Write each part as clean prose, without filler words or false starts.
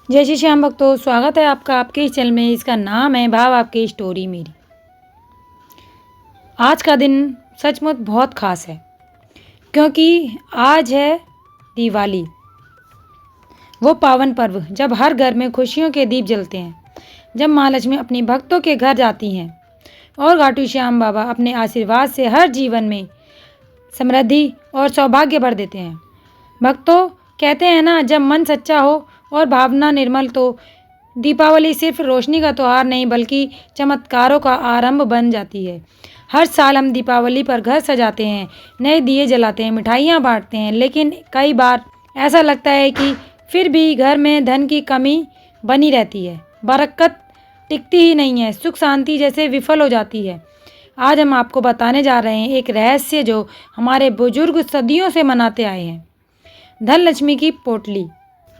जय श्री श्याम भक्तों, स्वागत है आपका आपके इस चैनल में। इसका नाम है भाव आपकी स्टोरी मेरी। आज का दिन सचमुच बहुत खास है क्योंकि आज है दिवाली, वो पावन पर्व जब हर घर में खुशियों के दीप जलते हैं, जब माँ लक्ष्मी अपने भक्तों के घर जाती हैं और घाटू श्याम बाबा अपने आशीर्वाद से हर जीवन में समृद्धि और सौभाग्य भर देते हैं। भक्तों, कहते हैं ना, जब मन सच्चा हो और भावना निर्मल तो दीपावली सिर्फ रोशनी का त्यौहार नहीं बल्कि चमत्कारों का आरंभ बन जाती है। हर साल हम दीपावली पर घर सजाते हैं, नए दिए जलाते हैं, मिठाइयाँ बांटते हैं, लेकिन कई बार ऐसा लगता है कि फिर भी घर में धन की कमी बनी रहती है, बरकत टिकती ही नहीं है, सुख शांति जैसे विफल हो जाती है। आज हम आपको बताने जा रहे हैं एक रहस्य जो हमारे बुजुर्ग सदियों से मनाते आए हैं। धन लक्ष्मी की पोटली।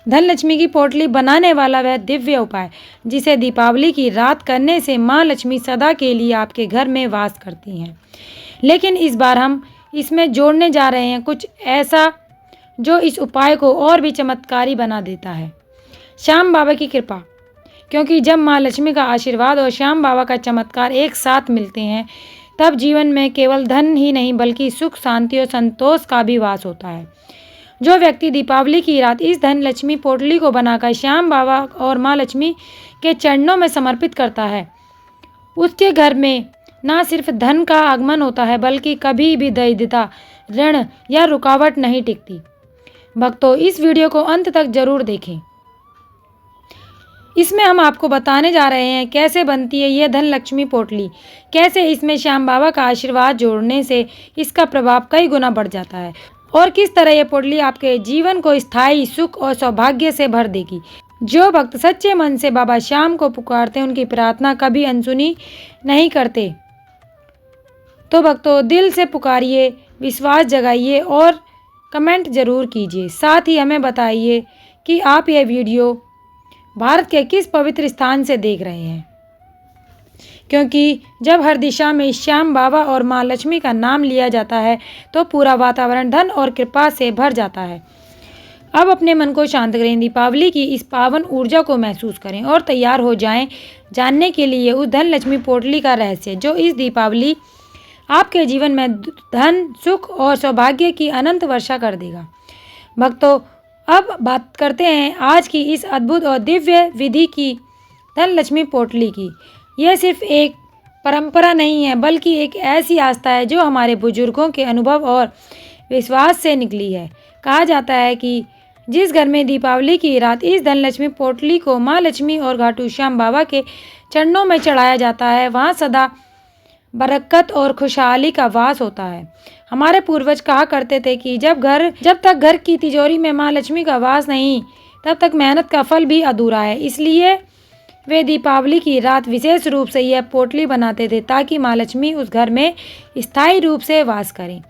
धन लक्ष्मी की पोटली बनाने वाला वह दिव्य उपाय जिसे दीपावली की रात करने से माँ लक्ष्मी सदा के लिए आपके घर में वास करती हैं। लेकिन इस बार हम इसमें जोड़ने जा रहे हैं कुछ ऐसा जो इस उपाय को और भी चमत्कारी बना देता है। श्याम बाबा की कृपा। क्योंकि जब माँ लक्ष्मी का आशीर्वाद और श्याम बाबा का चमत्कार एक साथ मिलते हैं तब जीवन में केवल धन ही नहीं बल्कि सुख, शांति और संतोष का भी वास होता है। जो व्यक्ति दीपावली की रात इस धन लक्ष्मी पोटली को बनाकर श्याम बाबा और माँ लक्ष्मी के चरणों में समर्पित करता है, उसके घर में ना सिर्फ धन का आगमन होता है बल्कि कभी भी दरिद्रता, ऋण या रुकावट नहीं टिकती। भक्तों, इस वीडियो को अंत तक जरूर देखें। इसमें हम आपको बताने जा रहे हैं कैसे बनती है यह धन लक्ष्मी पोटली, कैसे इसमें श्याम बाबा का आशीर्वाद जोड़ने से इसका प्रभाव कई गुना बढ़ जाता है और किस तरह यह पोटली आपके जीवन को स्थायी सुख और सौभाग्य से भर देगी। जो भक्त सच्चे मन से बाबा श्याम को पुकारते हैं उनकी प्रार्थना कभी अनसुनी नहीं करते। तो भक्तों, दिल से पुकारिए, विश्वास जगाइए और कमेंट जरूर कीजिए। साथ ही हमें बताइए कि आप यह वीडियो भारत के किस पवित्र स्थान से देख रहे हैं, क्योंकि जब हर दिशा में श्याम बाबा और माँ लक्ष्मी का नाम लिया जाता है तो पूरा वातावरण धन और कृपा से भर जाता है। अब अपने मन को शांत करें, दीपावली की इस पावन ऊर्जा को महसूस करें और तैयार हो जाएं जानने के लिए उस धन लक्ष्मी पोटली का रहस्य जो इस दीपावली आपके जीवन में धन, सुख और सौभाग्य की अनंत वर्षा कर देगा। भक्तों, अब बात करते हैं आज की इस अद्भुत और दिव्य विधि की, धन लक्ष्मी पोटली की। यह सिर्फ एक परंपरा नहीं है बल्कि एक ऐसी आस्था है जो हमारे बुजुर्गों के अनुभव और विश्वास से निकली है। कहा जाता है कि जिस घर में दीपावली की रात इस धन लक्ष्मी पोटली को माँ लक्ष्मी और घाटू श्याम बाबा के चरणों में चढ़ाया जाता है वहाँ सदा बरकत और खुशहाली का वास होता है। हमारे पूर्वज कहा करते थे कि जब तक घर की तिजोरी में माँ लक्ष्मी का वास नहीं तब तक मेहनत का फल भी अधूरा है। इसलिए वे दीपावली की रात विशेष रूप से यह पोटली बनाते थे ताकि माँ लक्ष्मी उस घर में स्थायी रूप से वास करें।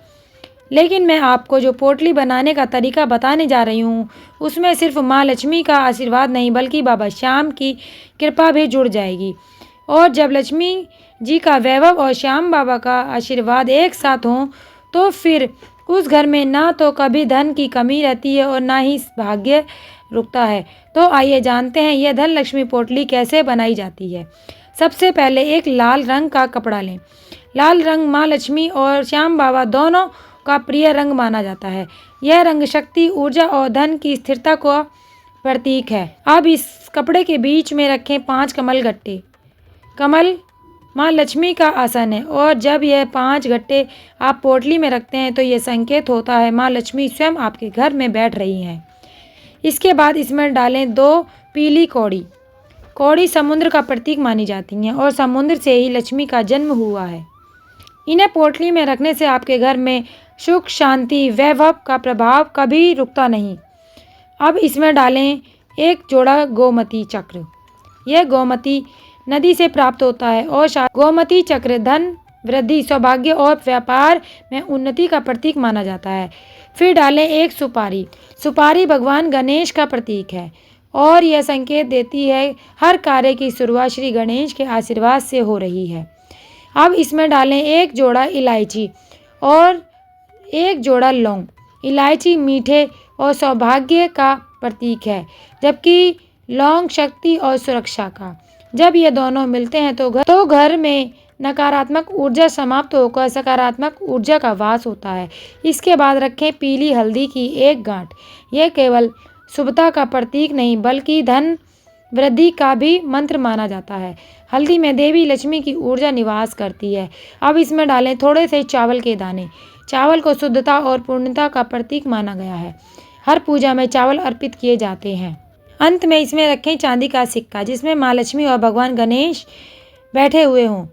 लेकिन मैं आपको जो पोटली बनाने का तरीका बताने जा रही हूँ उसमें सिर्फ माँ लक्ष्मी का आशीर्वाद नहीं बल्कि बाबा श्याम की कृपा भी जुड़ जाएगी। और जब लक्ष्मी जी का वैभव और श्याम बाबा का आशीर्वाद एक साथ हों तो फिर उस घर में ना तो कभी धन की कमी रहती है और ना ही भाग्य रुकता है। तो आइए जानते हैं यह धन लक्ष्मी पोटली कैसे बनाई जाती है। सबसे पहले एक लाल रंग का कपड़ा लें। लाल रंग माँ लक्ष्मी और श्याम बाबा दोनों का प्रिय रंग माना जाता है। यह रंग शक्ति, ऊर्जा और धन की स्थिरता का प्रतीक है। अब इस कपड़े के बीच में रखें 5 कमल गट्टे। कमल माँ लक्ष्मी का आसन है और जब यह 5 गट्टे आप पोटली में रखते हैं तो यह संकेत होता है माँ लक्ष्मी स्वयं आपके घर में बैठ रही हैं। इसके बाद इसमें डालें 2 पीली कौड़ी। कौड़ी समुद्र का प्रतीक मानी जाती हैं और समुद्र से ही लक्ष्मी का जन्म हुआ है। इन्हें पोटली में रखने से आपके घर में सुख, शांति, वैभव का प्रभाव कभी रुकता नहीं। अब इसमें डालें एक जोड़ा गोमती चक्र। यह गोमती नदी से प्राप्त होता है और गोमती चक्र धन, वृद्धि, सौभाग्य और व्यापार में उन्नति का प्रतीक माना जाता है। फिर डालें एक सुपारी। सुपारी भगवान गणेश का प्रतीक है और यह संकेत देती है हर कार्य की शुरुआत श्री गणेश के आशीर्वाद से हो रही है। अब इसमें डालें एक जोड़ा इलायची और एक जोड़ा लौंग। इलायची मीठे और सौभाग्य का प्रतीक है जबकि लौंग शक्ति और सुरक्षा का। जब ये दोनों मिलते हैं तो घर में नकारात्मक ऊर्जा समाप्त होकर सकारात्मक ऊर्जा का वास होता है। इसके बाद रखें पीली हल्दी की एक गांठ। यह केवल शुभता का प्रतीक नहीं बल्कि धन वृद्धि का भी मंत्र माना जाता है। हल्दी में देवी लक्ष्मी की ऊर्जा निवास करती है। अब इसमें डालें थोड़े से चावल के दाने। चावल को शुद्धता और पूर्णता का प्रतीक माना गया है। हर पूजा में चावल अर्पित किए जाते हैं। अंत में इसमें रखें चांदी का सिक्का जिसमें माँ लक्ष्मी और भगवान गणेश बैठे हुए हों।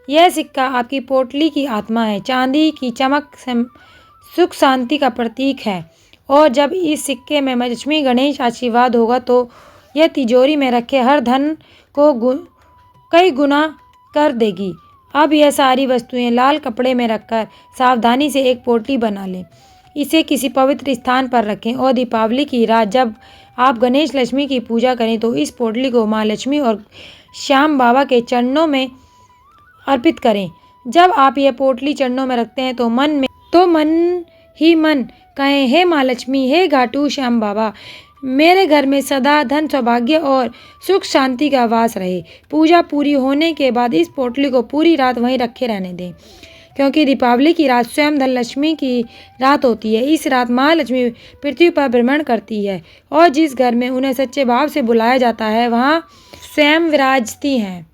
यह सिक्का आपकी पोटली की आत्मा है। चांदी की चमक सुख शांति का प्रतीक है और जब इस सिक्के में लक्ष्मी गणेश आशीर्वाद होगा तो यह तिजोरी में रखे हर धन को कई गुना कर देगी। अब यह सारी वस्तुएं लाल कपड़े में रखकर सावधानी से एक पोटली बना लें। इसे किसी पवित्र स्थान पर रखें और दीपावली की रात जब आप गणेश लक्ष्मी की पूजा करें तो इस पोटली को माँ लक्ष्मी और श्याम बाबा के चरणों में अर्पित करें। जब आप यह पोटली चरणों में रखते हैं तो मन ही मन कहें, हे माँ लक्ष्मी, हे घाटू श्याम बाबा, मेरे घर में सदा धन सौभाग्य और सुख शांति का वास रहे। पूजा पूरी होने के बाद इस पोटली को पूरी रात वहीं रखे रहने दें क्योंकि दीपावली की रात स्वयं धन लक्ष्मी की रात होती है। इस रात माँ लक्ष्मी पृथ्वी पर भ्रमण करती है और जिस घर में उन्हें सच्चे भाव से बुलाया जाता है वहाँ स्वयं विराजती हैं।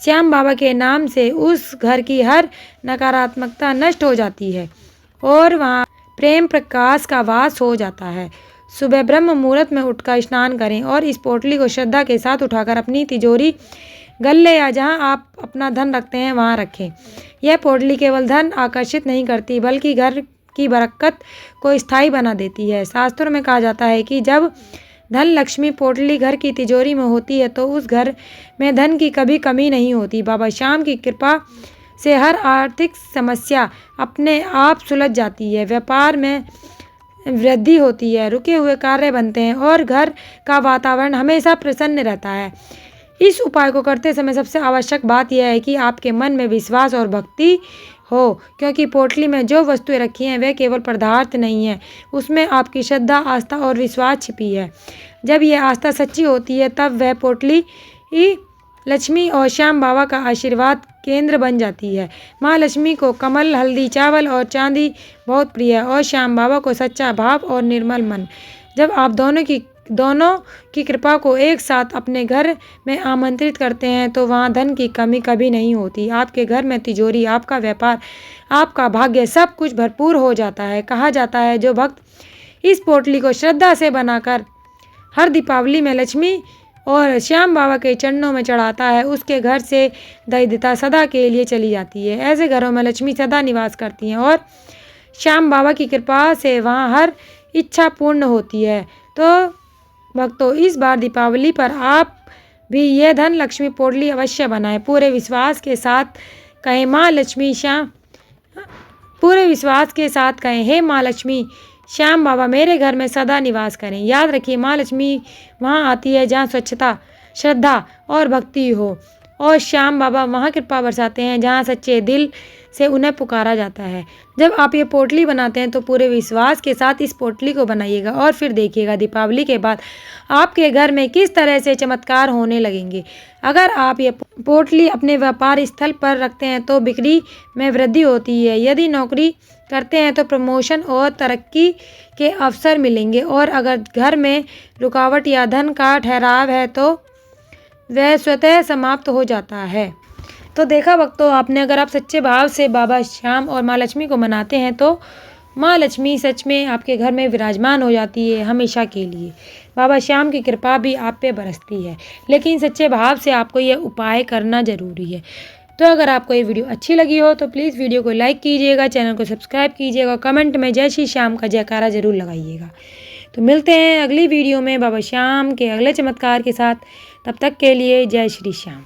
श्याम बाबा के नाम से उस घर की हर नकारात्मकता नष्ट हो जाती है और वहाँ प्रेम प्रकाश का वास हो जाता है। सुबह ब्रह्म मुहूर्त में उठकर स्नान करें और इस पोटली को श्रद्धा के साथ उठाकर अपनी तिजोरी, गल्ले या जहां आप अपना धन रखते हैं वहां रखें। यह पोटली केवल धन आकर्षित नहीं करती बल्कि घर की बरकत को स्थायी बना देती है। शास्त्रों में कहा जाता है कि जब धन लक्ष्मी पोटली घर की तिजोरी में होती है तो उस घर में धन की कभी कमी नहीं होती। बाबा श्याम की कृपा से हर आर्थिक समस्या अपने आप सुलझ जाती है, व्यापार में वृद्धि होती है, रुके हुए कार्य बनते हैं और घर का वातावरण हमेशा प्रसन्न रहता है। इस उपाय को करते समय सबसे आवश्यक बात यह है कि आपके मन में विश्वास और भक्ति हो क्योंकि पोटली में जो वस्तुएं रखी हैं वे केवल पदार्थ नहीं है, उसमें आपकी श्रद्धा, आस्था और विश्वास छिपी है। जब यह आस्था सच्ची होती है तब वह पोटली लक्ष्मी और श्याम बाबा का आशीर्वाद केंद्र बन जाती है। माँ लक्ष्मी को कमल, हल्दी, चावल और चांदी बहुत प्रिय है और श्याम बाबा को सच्चा भाव और निर्मल मन। जब आप दोनों की कृपा को एक साथ अपने घर में आमंत्रित करते हैं तो वहाँ धन की कमी कभी नहीं होती। आपके घर में तिजोरी, आपका व्यापार, आपका भाग्य सब कुछ भरपूर हो जाता है। कहा जाता है जो भक्त इस पोटली को श्रद्धा से बनाकर हर दीपावली में लक्ष्मी और श्याम बाबा के चरणों में चढ़ाता है उसके घर से दरिद्रता सदा के लिए चली जाती है। ऐसे घरों में लक्ष्मी सदा निवास करती हैं और श्याम बाबा की कृपा से वहाँ हर इच्छा पूर्ण होती है। तो भक्तों, इस बार दीपावली पर आप भी यह धन लक्ष्मी पोटली अवश्य बनाएं। पूरे विश्वास के साथ कहें, माँ लक्ष्मी हे माँ लक्ष्मी, श्याम बाबा मेरे घर में सदा निवास करें। याद रखिए, माँ लक्ष्मी वहाँ आती है जहाँ स्वच्छता, श्रद्धा और भक्ति हो और श्याम बाबा वहाँ कृपा बरसाते हैं जहाँ सच्चे दिल से उन्हें पुकारा जाता है। जब आप ये पोटली बनाते हैं तो पूरे विश्वास के साथ इस पोटली को बनाइएगा और फिर देखिएगा दीपावली के बाद आपके घर में किस तरह से चमत्कार होने लगेंगे। अगर आप ये पोटली अपने व्यापार स्थल पर रखते हैं तो बिक्री में वृद्धि होती है। यदि नौकरी करते हैं तो प्रमोशन और तरक्की के अवसर मिलेंगे और अगर घर में रुकावट या धन का ठहराव है तो वह स्वतः समाप्त हो जाता है। तो देखा भक्तों आपने, अगर आप सच्चे भाव से बाबा श्याम और माँ लक्ष्मी को मनाते हैं तो माँ लक्ष्मी सच में आपके घर में विराजमान हो जाती है हमेशा के लिए। बाबा श्याम की कृपा भी आप पे बरसती है, लेकिन सच्चे भाव से आपको ये उपाय करना ज़रूरी है। तो अगर आपको ये वीडियो अच्छी लगी हो तो प्लीज़ वीडियो को लाइक कीजिएगा, चैनल को सब्सक्राइब कीजिएगा, कमेंट में जय श्री श्याम का जयकारा ज़रूर लगाइएगा। तो मिलते हैं अगली वीडियो में बाबा श्याम के अगले चमत्कार के साथ। तब तक के लिए जय श्री श्याम।